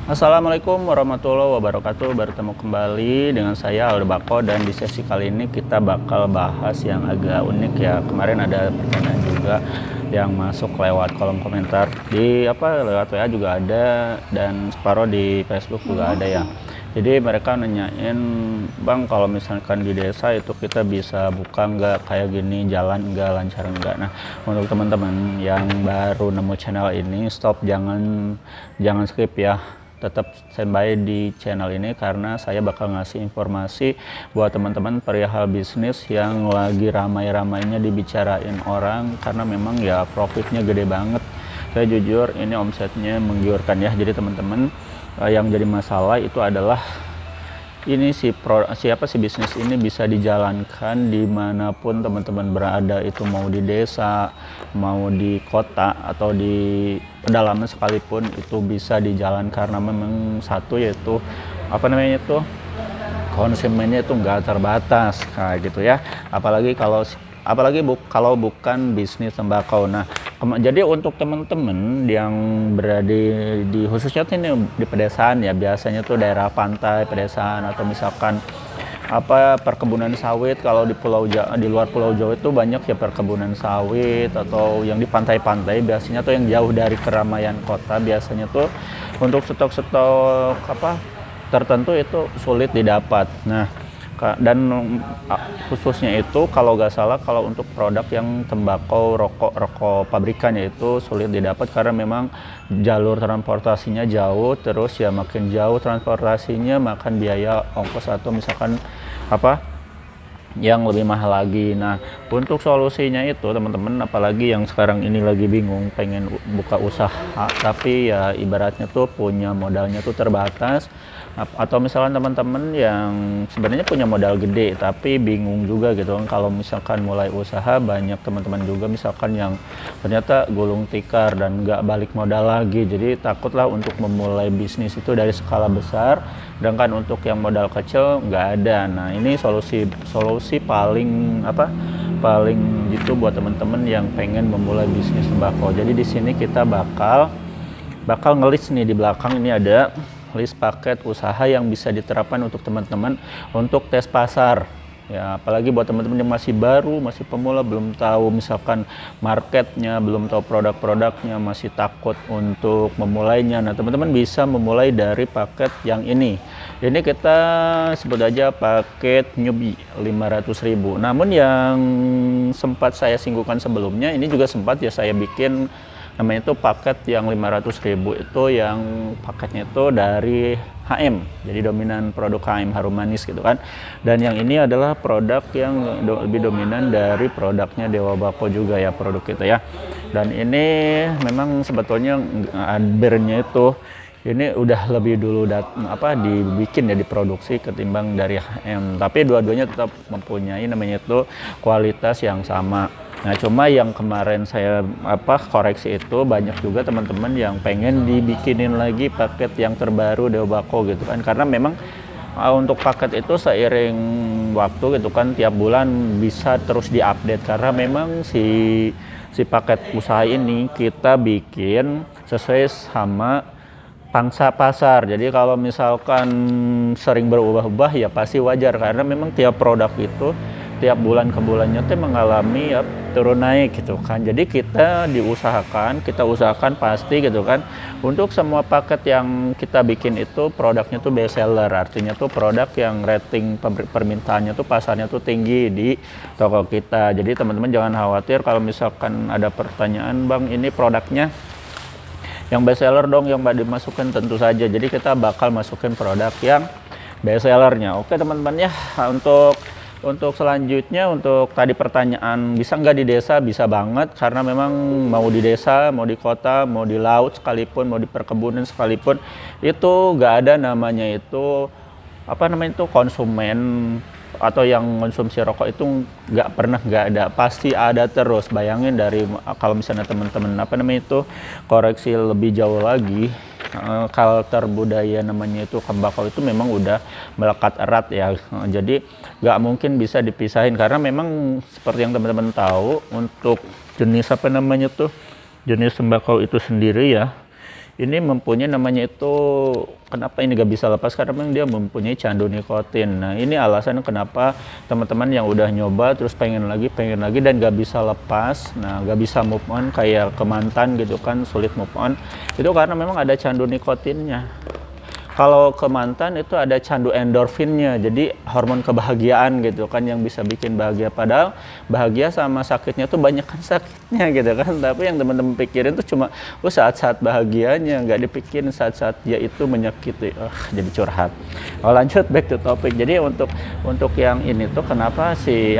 Assalamualaikum warahmatullahi wabarakatuh. Bertemu kembali dengan saya Aldo Bako, dan di sesi kali ini kita bakal bahas yang agak unik ya. Kemarin ada pertanyaan juga yang masuk lewat kolom komentar di lewat WA juga ada, dan separuh di Facebook juga ada ya. Jadi mereka nanyain, Bang, kalau misalkan di desa itu kita bisa buka nggak kayak gini, jalan nggak, lancar nggak? Nah, untuk teman-teman yang baru nemu channel ini, stop, jangan skip ya, tetap standby di channel ini karena saya bakal ngasih informasi buat teman-teman perihal bisnis yang lagi ramai-ramainya dibicarain orang, karena memang ya profitnya gede banget. Saya jujur ini omsetnya menggiurkan ya. Jadi teman-teman, yang jadi masalah itu adalah ini siapa sih bisnis ini bisa dijalankan dimanapun teman-teman berada, itu mau di desa, mau di kota, atau di pedalaman sekalipun itu bisa dijalankan, karena memang satu yaitu konsumennya itu nggak terbatas kayak gitu ya. Kalau bukan bisnis tembakau. Nah, jadi untuk teman-teman yang berada di khususnya ini di pedesaan ya, biasanya tuh daerah pantai, pedesaan, atau misalkan perkebunan sawit. Kalau di di luar Pulau Jawa itu banyak ya perkebunan sawit, atau yang di pantai-pantai biasanya tuh yang jauh dari keramaian kota, biasanya tuh untuk stok-stok tertentu itu sulit didapat. Nah, dan khususnya itu kalau nggak salah, kalau untuk produk yang tembakau, rokok pabrikan, itu sulit didapat karena memang jalur transportasinya jauh. Terus ya makin jauh transportasinya makan biaya ongkos, atau misalkan yang lebih mahal lagi. Nah, untuk solusinya itu teman-teman, apalagi yang sekarang ini lagi bingung pengen buka usaha tapi ya ibaratnya tuh punya modalnya tuh terbatas, atau misalkan teman-teman yang sebenarnya punya modal gede tapi bingung juga gitu kan kalau misalkan mulai usaha. Banyak teman-teman juga misalkan yang ternyata gulung tikar dan nggak balik modal lagi, jadi takutlah untuk memulai bisnis itu dari skala besar, sedangkan untuk yang modal kecil nggak ada. Nah, ini solusi paling gitu buat teman-teman yang pengen memulai bisnis tembakau. Jadi di sini kita bakal ngelis nih, di belakang ini ada list paket usaha yang bisa diterapkan untuk teman-teman untuk tes pasar ya. Apalagi buat teman-teman yang masih baru, masih pemula, belum tahu misalkan marketnya, belum tahu produk-produknya, masih takut untuk memulainya. Nah, teman-teman bisa memulai dari paket yang ini kita sebut aja paket newbie 500.000. Namun yang sempat saya singgungkan sebelumnya, ini juga sempat ya saya bikin namanya itu paket yang 500.000, itu yang paketnya itu dari HM, jadi dominan produk HM, harum manis gitu kan. Dan yang ini adalah produk yang lebih dominan dari produknya Dewa Bako juga ya, produk kita ya. Dan ini memang sebetulnya brandnya itu ini udah lebih dulu dibikin ya, diproduksi ketimbang dari HM, tapi dua-duanya tetap mempunyai namanya itu kualitas yang sama. Nah, cuma yang kemarin saya koreksi itu banyak juga teman-teman yang pengen dibikinin lagi paket yang terbaru Dewa Bako gitu kan, karena memang untuk paket itu seiring waktu gitu kan, tiap bulan bisa terus diupdate, karena memang si paket usaha ini kita bikin sesuai sama pangsa pasar. Jadi kalau misalkan sering berubah-ubah ya pasti wajar, karena memang tiap produk itu tiap bulan ke bulannya tuh mengalami turun naik gitu kan. Jadi kita usahakan pasti gitu kan, untuk semua paket yang kita bikin itu produknya tuh best seller, artinya tuh produk yang rating permintaannya tuh pasarnya tuh tinggi di toko kita. Jadi teman-teman jangan khawatir kalau misalkan ada pertanyaan, Bang, ini produknya yang best seller dong yang dimasukin, tentu saja. Jadi kita bakal masukin produk yang best sellernya. Oke teman-teman ya, untuk selanjutnya, untuk tadi pertanyaan bisa nggak di desa, bisa banget, karena memang mau di desa, mau di kota, mau di laut sekalipun, mau di perkebunan sekalipun, itu nggak ada namanya itu konsumen atau yang konsumsi rokok itu nggak ada, pasti ada terus. Bayangin dari kalau misalnya teman-teman koreksi lebih jauh lagi, culture budaya namanya itu tembakau itu memang udah melekat erat ya. Jadi nggak mungkin bisa dipisahin, karena memang seperti yang teman-teman tahu, untuk jenis jenis tembakau itu sendiri ya, ini mempunyai namanya itu, kenapa ini gak bisa lepas, karena memang dia mempunyai candu nikotin. Nah ini alasan kenapa teman-teman yang udah nyoba terus pengen lagi dan gak bisa lepas, nah gak bisa move on kayak ke mantan gitu kan, sulit move on, itu karena memang ada candu nikotinnya. Kalau ke mantan itu ada candu endorfinnya, jadi hormon kebahagiaan gitu kan yang bisa bikin bahagia. Padahal bahagia sama sakitnya tuh banyak kan sakitnya gitu kan. Tapi yang teman-teman pikirin tuh cuma saat-saat bahagianya, nggak dipikirin saat-saat dia itu menyakiti. Jadi curhat. Lanjut back to topic. Jadi untuk yang ini tuh kenapa si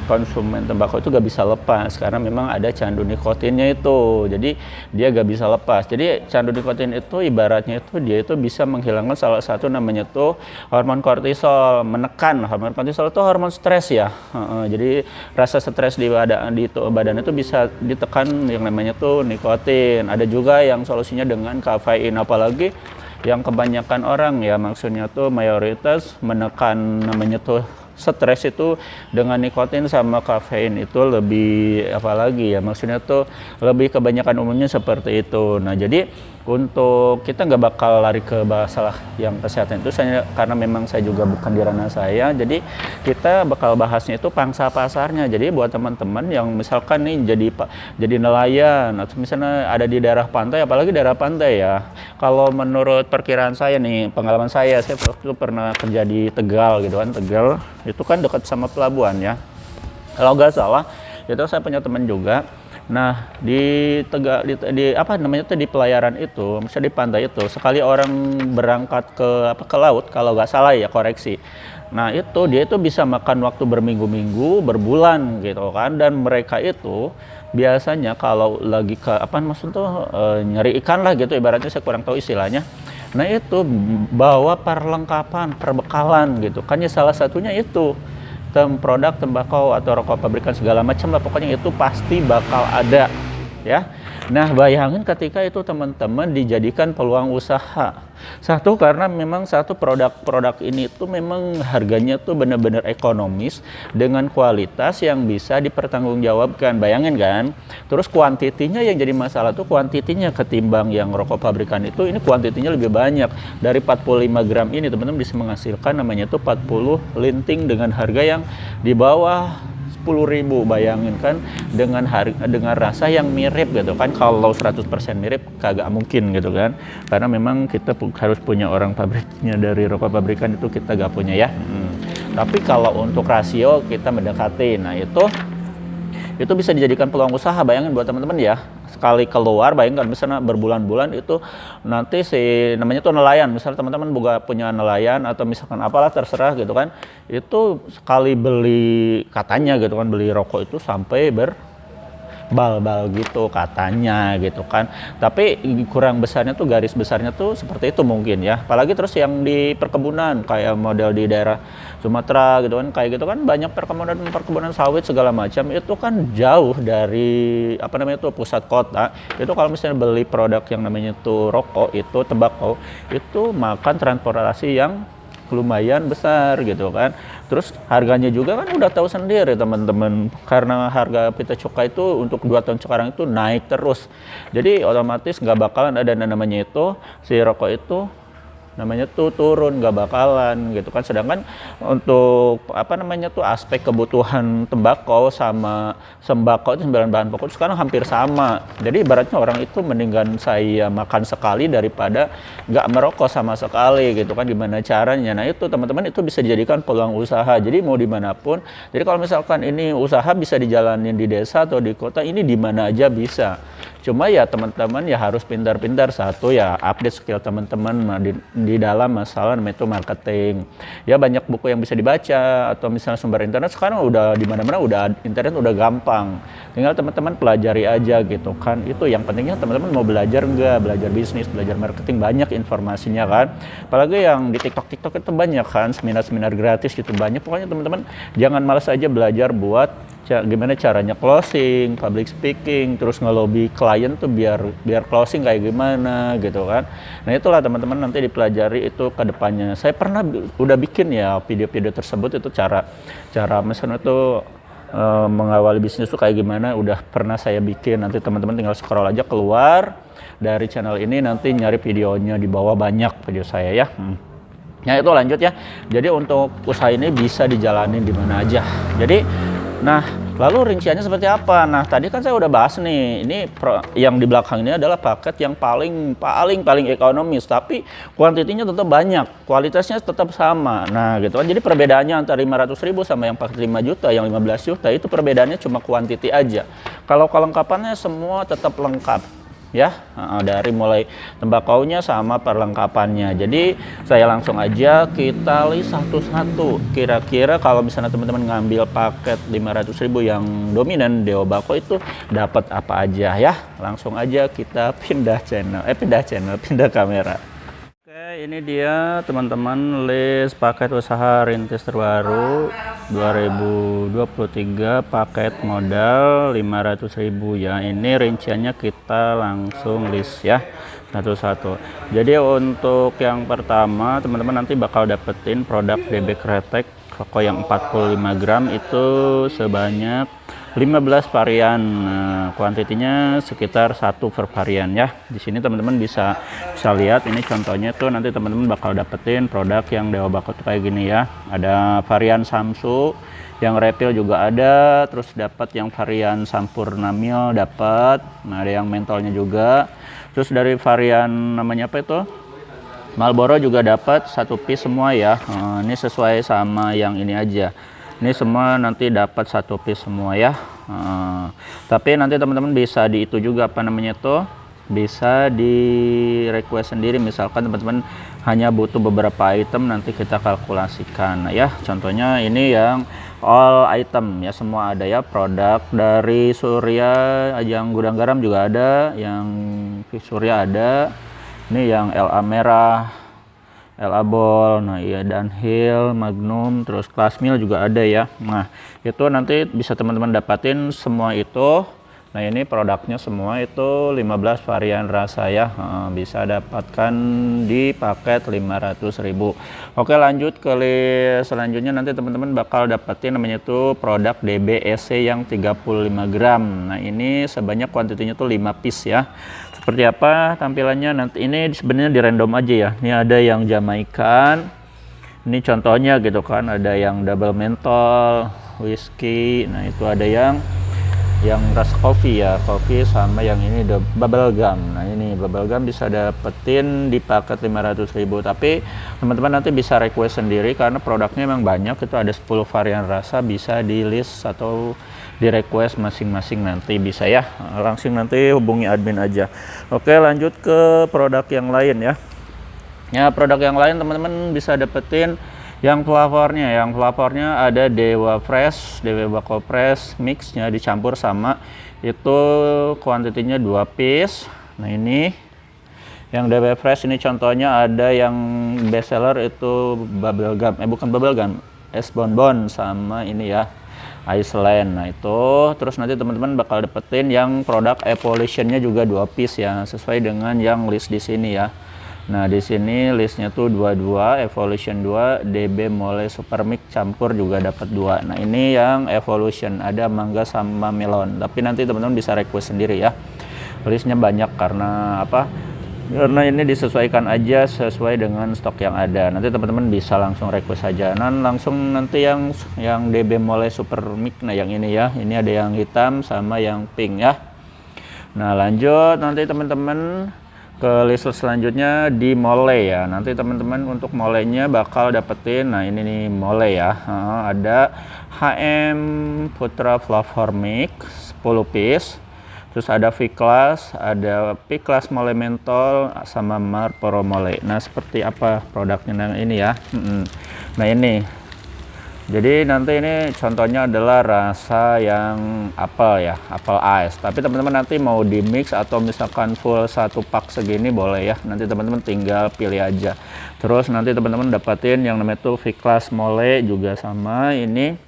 konsumen tembakau itu gak bisa lepas, karena memang ada candu nikotinnya itu, jadi dia gak bisa lepas. Jadi candu nikotin itu ibaratnya itu dia itu bisa menghilangkan salah satu namanya tuh hormon kortisol, menekan. Hormon kortisol itu hormon stres ya. Jadi rasa stres di badan itu bisa ditekan yang namanya tuh nikotin. Ada juga yang solusinya dengan kafein, apalagi yang kebanyakan orang ya, maksudnya tuh mayoritas menekan namanya tuh stres itu dengan nikotin sama kafein itu lebih apalagi ya, maksudnya tuh lebih kebanyakan umumnya seperti itu. Nah jadi untuk kita nggak bakal lari ke masalah yang kesehatan itu karena memang saya juga bukan di ranah saya, jadi kita bakal bahasnya itu pangsa pasarnya. Jadi buat teman-teman yang misalkan nih jadi nelayan atau misalnya ada di daerah pantai, apalagi daerah pantai ya, kalau menurut perkiraan saya nih, pengalaman saya waktu itu pernah kerja di Tegal gitu kan. Tegal itu kan dekat sama pelabuhan ya, kalau nggak salah itu saya punya teman juga. Nah di Tegal di apa namanya tuh di pelayaran itu, misalnya di pantai itu, sekali orang berangkat ke laut, kalau nggak salah ya koreksi, nah itu dia itu bisa makan waktu berminggu-minggu, berbulan gitu kan. Dan mereka itu biasanya kalau lagi nyari ikan lah gitu ibaratnya, saya kurang tahu istilahnya. Nah itu bawa perlengkapan, perbekalan gitu kan ya, salah satunya itu produk tembakau atau rokok pabrikan segala macam lah, pokoknya itu pasti bakal ada ya. Nah bayangin ketika itu teman-teman dijadikan peluang usaha. Satu, karena memang satu produk ini tuh memang harganya tuh benar-benar ekonomis dengan kualitas yang bisa dipertanggungjawabkan. Bayangin kan. Terus kuantitinya yang jadi masalah tuh kuantitinya ketimbang yang rokok pabrikan itu, ini kuantitinya lebih banyak. Dari 45 gram ini teman-teman bisa menghasilkan namanya tuh 40 linting dengan harga yang di bawah 10.000, bayangin kan, dengan rasa yang mirip gitu kan. Kalau 100% mirip kagak mungkin gitu kan, karena memang kita harus punya orang pabriknya dari rokok pabrikan, itu kita gak punya ya. Tapi kalau untuk rasio kita mendekati, nah itu bisa dijadikan peluang usaha. Bayangin buat teman-teman ya, sekali keluar bayangkan misalnya berbulan-bulan itu nanti namanya tuh nelayan, misalnya teman-teman punya nelayan atau misalkan apalah terserah gitu kan, itu sekali beli katanya gitu kan, beli rokok itu sampai bal-bal gitu katanya gitu kan. Tapi kurang besarnya tuh, garis besarnya tuh seperti itu mungkin ya. Apalagi terus yang di perkebunan kayak model di daerah Sumatera gitu kan, kayak gitu kan banyak perkebunan sawit segala macam, itu kan jauh dari pusat kota. Itu kalau misalnya beli produk yang namanya tuh rokok itu tembakau, itu makan transportasi yang lumayan besar gitu kan. Terus harganya juga kan udah tahu sendiri teman-teman, karena harga pita cukai itu untuk 2 tahun sekarang itu naik terus, jadi otomatis nggak bakalan ada namanya itu si rokok itu namanya tuh turun, nggak bakalan gitu kan. Sedangkan untuk aspek kebutuhan tembakau sama sembako itu 9 bahan pokok sekarang hampir sama. Jadi ibaratnya orang itu mendingan saya makan sekali daripada nggak merokok sama sekali gitu kan. Gimana caranya? Nah itu teman-teman, itu bisa dijadikan peluang usaha. Jadi mau dimanapun, jadi kalau misalkan ini usaha bisa dijalanin di desa atau di kota, ini di mana aja bisa. Cuma ya teman-teman ya harus pintar-pintar. Satu ya update skill teman-teman di dalam masalah itu marketing. Ya banyak buku yang bisa dibaca, atau misalnya sumber internet sekarang udah di mana-mana, udah internet udah gampang. Tinggal teman-teman pelajari aja gitu kan. Itu yang pentingnya teman-teman mau belajar enggak, belajar bisnis, belajar marketing, banyak informasinya kan. Apalagi yang di TikTok itu banyak kan seminar-seminar gratis gitu, banyak. Pokoknya teman-teman jangan malas aja belajar buat gimana caranya closing, public speaking, terus ngelobi klien tuh biar closing kayak gimana gitu kan. Nah itulah teman-teman nanti dipelajari itu ke depannya. Saya pernah udah bikin ya video-video tersebut, itu cara misalnya tuh mengawali bisnis tuh kayak gimana udah pernah saya bikin. Nanti teman-teman tinggal scroll aja keluar dari channel ini, nanti nyari videonya di bawah, banyak video saya ya. Ya itu lanjut ya. Jadi untuk usaha ini bisa dijalani di mana aja. Jadi nah, lalu rinciannya seperti apa? Nah, tadi kan saya udah bahas nih. Ini yang di belakang ini adalah paket yang paling ekonomis, tapi kuantitinya tetap banyak, kualitasnya tetap sama. Nah, gitu kan. Jadi perbedaannya antara 500.000 sama yang paket 5 juta, yang 15 juta itu perbedaannya cuma kuantiti aja. Kalau kelengkapannya semua tetap lengkap. Ya, dari mulai tembakaunya sama perlengkapannya. Jadi saya langsung aja kita list satu-satu. Kira-kira kalau misalnya teman-teman ngambil paket 500.000 yang dominan Deobako itu dapat apa aja ya. Langsung aja kita pindah kamera. Oke, ini dia teman-teman list paket usaha rintis terbaru 2023, paket modal 500.000 ya. Ini rinciannya kita langsung list ya satu-satu. Jadi untuk yang pertama teman-teman nanti bakal dapetin produk DB Kretek Koko yang 45 gram itu sebanyak 15 varian. Nah, kuantitinya sekitar 1 per varian ya. Di sini teman-teman bisa lihat ini contohnya tuh, nanti teman-teman bakal dapetin produk yang Deobako tuh kayak gini ya. Ada varian Samsu, yang refill juga ada, terus dapat yang varian Sampurna Mil dapat. Nah, ada yang mentolnya juga. Terus dari varian namanya apa itu? Marlboro juga dapat 1 piece semua ya. Nah, ini sesuai sama yang ini aja. Ini semua nanti dapat 1 piece semua ya. Tapi nanti teman-teman bisa di itu juga apa namanya tuh, bisa di request sendiri. Misalkan teman-teman hanya butuh beberapa item, nanti kita kalkulasikan. Nah, ya contohnya ini yang all item ya, semua ada ya. Produk dari Surya, yang gudang garam juga ada, yang Surya ada. Ini yang LA merah, LA Ball, nah iya, Dunhill, Magnum, terus Classmill juga ada ya. Nah, itu nanti bisa teman-teman dapatin semua itu. Nah, ini produknya semua itu 15 varian rasa ya. Bisa dapatkan di paket 500.000. Oke, lanjut ke list selanjutnya. Nanti teman-teman bakal dapetin namanya itu produk DBSC yang 35 gram. Nah, ini sebanyak kuantitinya tuh 5 piece ya. Seperti apa tampilannya nanti, ini sebenarnya di random aja ya. Ini ada yang Jamaican, ini contohnya gitu kan, ada yang double mentol whiskey. Nah, itu ada yang rasa kopi ya, kopi, sama yang ini bubble gum. Nah, ini bubble gum bisa dapetin di paket 500.000, tapi teman-teman nanti bisa request sendiri karena produknya memang banyak. Itu ada 10 varian rasa, bisa di list atau di request masing-masing, nanti bisa ya, langsung nanti hubungi admin aja. Oke, lanjut ke produk yang lain ya. Ya, produk yang lain teman-teman bisa dapetin yang pelapornya. Yang pelapornya ada Dewa Fresh, Deobako Fresh mixnya dicampur sama itu, kuantitinya 2 piece. Nah, ini yang Dewa Fresh ini contohnya ada yang best seller itu bubble gum, bukan bubble gum, es bonbon, sama ini ya Iceland. Nah, itu terus nanti teman-teman bakal dapetin yang produk Evolutionnya juga 2 piece ya, sesuai dengan yang list di sini ya. Nah, di sini listnya tuh 22, Evolution 2, DB Mole Super Mix campur juga dapat 2. Nah, ini yang Evolution ada mangga sama melon, tapi nanti teman-teman bisa request sendiri ya. Listnya banyak karena apa? Karena ini disesuaikan aja sesuai dengan stok yang ada. Nanti teman-teman bisa langsung request aja. Nah, langsung nanti yang DB Mole Super Mix, nah yang ini ya. Ini ada yang hitam sama yang pink ya. Nah, lanjut nanti teman-teman ke list selanjutnya di Mole ya. Nanti teman-teman untuk molenya bakal dapetin, nah ini nih mole ya. Ada HM Putra Flavor Mix 10 piece. Terus ada V-Class, ada P-Class Mole Mentol, sama Marlboro Mole. Nah, seperti apa produknya nah ini ya. Nah, ini. Jadi nanti ini contohnya adalah rasa yang apel ya, apel ice. Tapi teman-teman nanti mau di mix atau misalkan full 1 pak segini boleh ya. Nanti teman-teman tinggal pilih aja. Terus nanti teman-teman dapatin yang namanya tuh V-Class Mole juga sama. Ini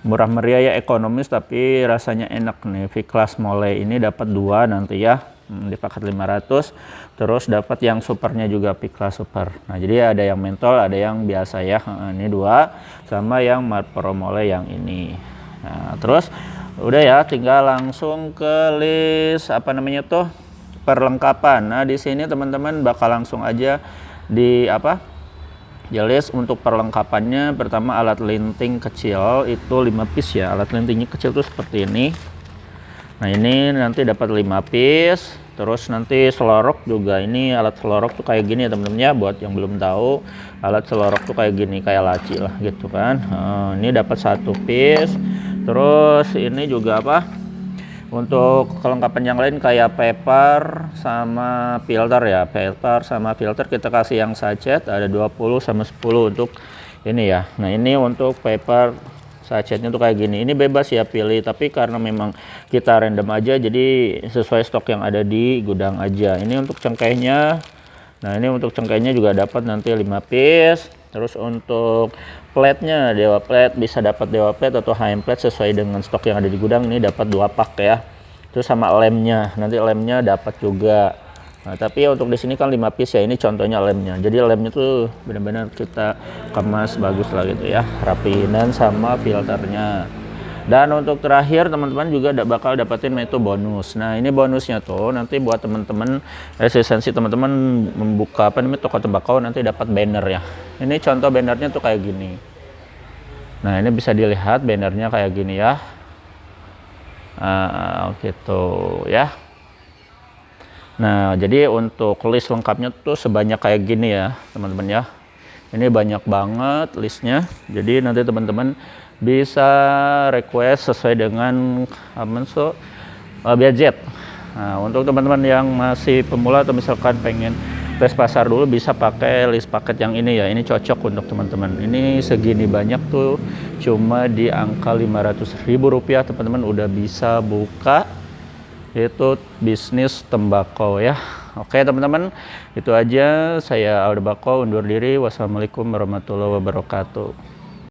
murah meriah ya, ekonomis tapi rasanya enak nih. V-Class Mole ini dapat 2 nanti ya. dipaket 500, terus dapat yang supernya juga Pikla Super. Nah jadi ada yang mentol, ada yang biasa ya. Ini 2 sama yang Marpromole yang ini. Nah terus udah ya, tinggal langsung ke list apa namanya tuh, perlengkapan. Nah di sini teman-teman bakal langsung aja di list untuk perlengkapannya. Pertama alat linting kecil itu 5 piece ya. Alat lintingnya kecil tuh seperti ini. Nah ini nanti dapat 5 piece. Terus nanti selorok juga, ini alat selorok tuh kayak gini ya teman-teman ya. Buat yang belum tahu, alat selorok tuh kayak gini, kayak laci lah gitu kan. Ini dapat 1 piece. Terus ini juga untuk kelengkapan yang lain kayak paper sama filter ya. Paper sama filter kita kasih yang sachet, ada 20 sama 10 untuk ini ya. Nah ini untuk paper sachetnya tuh kayak gini. Ini bebas ya pilih, tapi karena memang kita random aja, jadi sesuai stok yang ada di gudang aja. Ini untuk cengkehnya. Nah ini untuk cengkehnya juga dapat nanti 5 piece. Terus untuk plate-nya, Dewa Plate, bisa dapat Dewa Plate atau HM Plate sesuai dengan stok yang ada di gudang. Ini dapat 2 pak ya. Terus sama lemnya, nanti lemnya dapat juga. Nah tapi untuk di sini kan 5 piece ya, ini contohnya lemnya. Jadi lemnya tuh benar-benar kita kemas bagus lah gitu ya, rapiin, dan sama filternya. Dan untuk terakhir teman-teman juga bakal dapetin itu bonus. Nah ini bonusnya tuh nanti buat teman-teman esensi teman-teman membuka toko tembakau, nanti dapat banner ya. Ini contoh bannernya tuh kayak gini. Nah ini bisa dilihat bannernya kayak gini ya. Gitu ya. Nah jadi untuk list lengkapnya tuh sebanyak kayak gini ya teman-teman ya. Ini banyak banget listnya. Jadi nanti teman-teman bisa request sesuai dengan budget. Nah untuk teman-teman yang masih pemula atau misalkan pengen tes pasar dulu, bisa pakai list paket yang ini ya. Ini cocok untuk teman-teman. Ini segini banyak tuh cuma di angka Rp500.000 teman-teman udah bisa buka itu bisnis tembakau ya. Oke teman-teman, itu aja. Saya Aldo Bako undur diri. Wassalamualaikum warahmatullahi wabarakatuh.